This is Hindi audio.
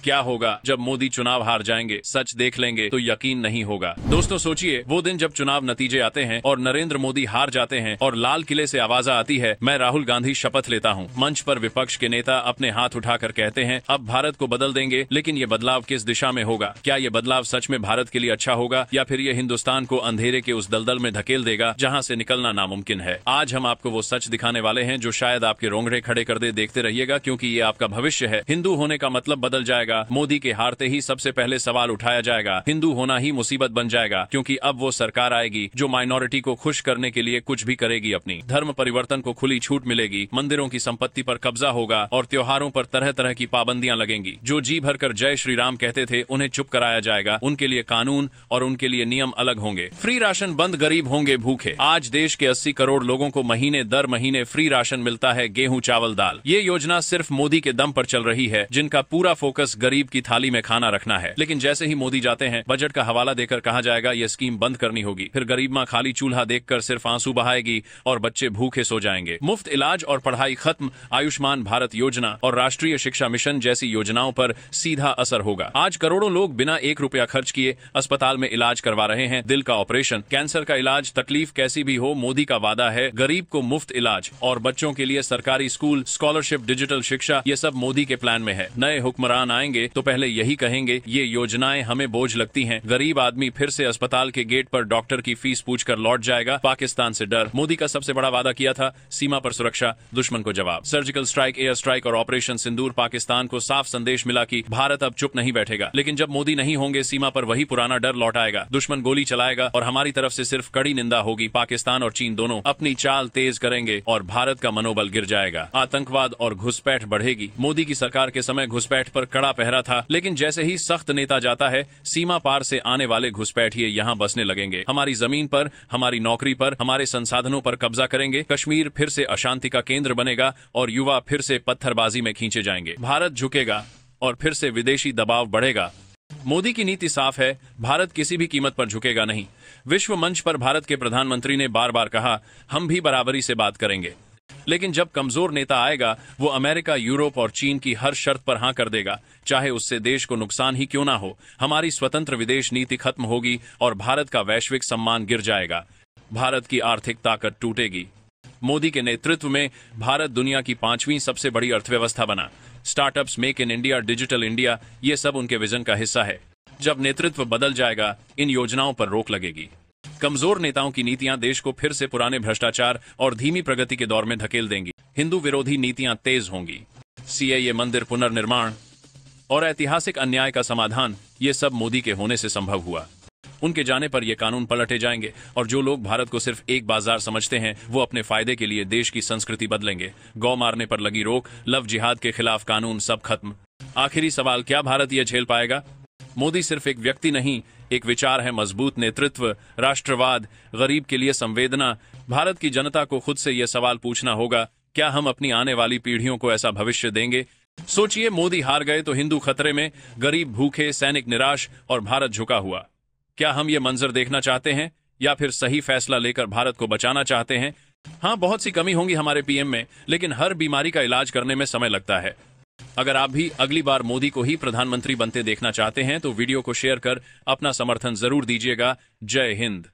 क्या होगा जब मोदी चुनाव हार जाएंगे? सच देख लेंगे तो यकीन नहीं होगा। दोस्तों सोचिए, वो दिन जब चुनाव नतीजे आते हैं और नरेंद्र मोदी हार जाते हैं और लाल किले से आवाज आती है, मैं राहुल गांधी शपथ लेता हूँ। मंच पर विपक्ष के नेता अपने हाथ उठाकर कहते हैं, अब भारत को बदल देंगे। लेकिन ये बदलाव किस दिशा में होगा? क्या ये बदलाव सच में भारत के लिए अच्छा होगा या फिर ये हिंदुस्तान को अंधेरे के उस दलदल में धकेल देगा जहाँ से निकलना नामुमकिन है? आज हम आपको वो सच दिखाने वाले हैं जो शायद आपके रोंगटे खड़े कर दे। देखते रहिएगा, क्योंकि ये आपका भविष्य है। हिंदू होने का मतलब बदल जाएगा। मोदी के हारते ही सबसे पहले सवाल उठाया जाएगा, हिंदू होना ही मुसीबत बन जाएगा, क्योंकि अब वो सरकार आएगी जो माइनॉरिटी को खुश करने के लिए कुछ भी करेगी। अपनी धर्म परिवर्तन को खुली छूट मिलेगी, मंदिरों की संपत्ति पर कब्जा होगा और त्योहारों पर तरह तरह की पाबंदियां लगेंगी। जो जी भरकर जय श्री राम कहते थे उन्हें चुप कराया जाएगा। उनके लिए कानून और उनके लिए नियम अलग होंगे। फ्री राशन बंद, गरीब होंगे भूखे। आज देश के 80 करोड़ लोगों को महीने दर महीने फ्री राशन मिलता है, गेहूं चावल दाल। ये योजना सिर्फ मोदी के दम पर चल रही है, जिनका पूरा फोकस गरीब की थाली में खाना रखना है। लेकिन जैसे ही मोदी जाते हैं, बजट का हवाला देकर कहा जाएगा ये स्कीम बंद करनी होगी। फिर गरीब माँ खाली चूल्हा देखकर सिर्फ आंसू बहाएगी और बच्चे भूखे सो जाएंगे। मुफ्त इलाज और पढ़ाई खत्म। आयुष्मान भारत योजना और राष्ट्रीय शिक्षा मिशन जैसी योजनाओं पर सीधा असर होगा। आज करोड़ों लोग बिना 1 रुपया खर्च किए अस्पताल में इलाज करवा रहे हैं। दिल का ऑपरेशन, कैंसर का इलाज, तकलीफ कैसी भी हो, मोदी का वादा है गरीब को मुफ्त इलाज। और बच्चों के लिए सरकारी स्कूल, स्कॉलरशिप, डिजिटल शिक्षा, ये सब मोदी के प्लान में है। नए हुक्मरान आएंगे तो पहले यही कहेंगे, ये योजनाएं हमें बोझ लगती हैं। गरीब आदमी फिर से अस्पताल के गेट पर डॉक्टर की फीस पूछकर लौट जाएगा। पाकिस्तान से डर। मोदी का सबसे बड़ा वादा किया था, सीमा पर सुरक्षा, दुश्मन को जवाब। सर्जिकल स्ट्राइक, एयर स्ट्राइक और ऑपरेशन सिंदूर। पाकिस्तान को साफ संदेश मिला कि भारत अब चुप नहीं बैठेगा। लेकिन जब मोदी नहीं होंगे, सीमा पर वही पुराना डर लौट आएगा। दुश्मन गोली चलाएगा और हमारी तरफ से सिर्फ कड़ी निंदा होगी। पाकिस्तान और चीन दोनों अपनी चाल तेज करेंगे और भारत का मनोबल गिर जाएगा। आतंकवाद और घुसपैठ बढ़ेगी। मोदी की सरकार के समय घुसपैठ पर कड़ा पहरा था, लेकिन जैसे ही सख्त नेता जाता है, सीमा पार से आने वाले घुसपैठिए यहाँ बसने लगेंगे। हमारी जमीन पर, हमारी नौकरी पर, हमारे संसाधनों पर कब्जा करेंगे। कश्मीर फिर से अशांति का केंद्र बनेगा और युवा फिर से पत्थरबाजी में खींचे जाएंगे। भारत झुकेगा और फिर से विदेशी दबाव बढ़ेगा। मोदी की नीति साफ है, भारत किसी भी कीमत पर झुकेगा नहीं। विश्व मंच पर भारत के प्रधानमंत्री ने बार बार कहा, हम भी बराबरी से बात करेंगे। लेकिन जब कमजोर नेता आएगा, वो अमेरिका, यूरोप और चीन की हर शर्त पर हां कर देगा, चाहे उससे देश को नुकसान ही क्यों ना हो। हमारी स्वतंत्र विदेश नीति खत्म होगी और भारत का वैश्विक सम्मान गिर जाएगा। भारत की आर्थिक ताकत टूटेगी। मोदी के नेतृत्व में भारत दुनिया की 5वीं सबसे बड़ी अर्थव्यवस्था बना। Startups, make in India, digital India, ये सब उनके विजन का हिस्सा है। जब नेतृत्व बदल जाएगा, इन योजनाओं पर रोक लगेगी। कमजोर नेताओं की नीतियां देश को फिर से पुराने भ्रष्टाचार और धीमी प्रगति के दौर में धकेल देंगी। हिंदू विरोधी नीतियां तेज होंगी। सीएए, मंदिर पुनर्निर्माण और ऐतिहासिक अन्याय का समाधान, ये सब मोदी के होने से संभव हुआ। उनके जाने पर ये कानून पलटे जाएंगे और जो लोग भारत को सिर्फ एक बाजार समझते हैं, वो अपने फायदे के लिए देश की संस्कृति बदलेंगे। गौ मारने पर लगी रोक, लव जिहाद के खिलाफ कानून, सब खत्म। आखिरी सवाल, क्या भारत ये झेल पाएगा? मोदी सिर्फ एक व्यक्ति नहीं, एक विचार है। मजबूत नेतृत्व, राष्ट्रवाद, गरीब के लिए संवेदना। भारत की जनता को खुद से यह सवाल पूछना होगा, क्या हम अपनी आने वाली पीढ़ियों को ऐसा भविष्य देंगे? सोचिए, मोदी हार गए तो हिंदू खतरे में, गरीब भूखे, सैनिक निराश और भारत झुका हुआ। क्या हम ये मंजर देखना चाहते हैं या फिर सही फैसला लेकर भारत को बचाना चाहते हैं? हाँ, बहुत सी कमी होंगी हमारे पीएम में, लेकिन हर बीमारी का इलाज करने में समय लगता है। अगर आप भी अगली बार मोदी को ही प्रधानमंत्री बनते देखना चाहते हैं तो वीडियो को शेयर कर अपना समर्थन जरूर दीजिएगा। जय हिंद।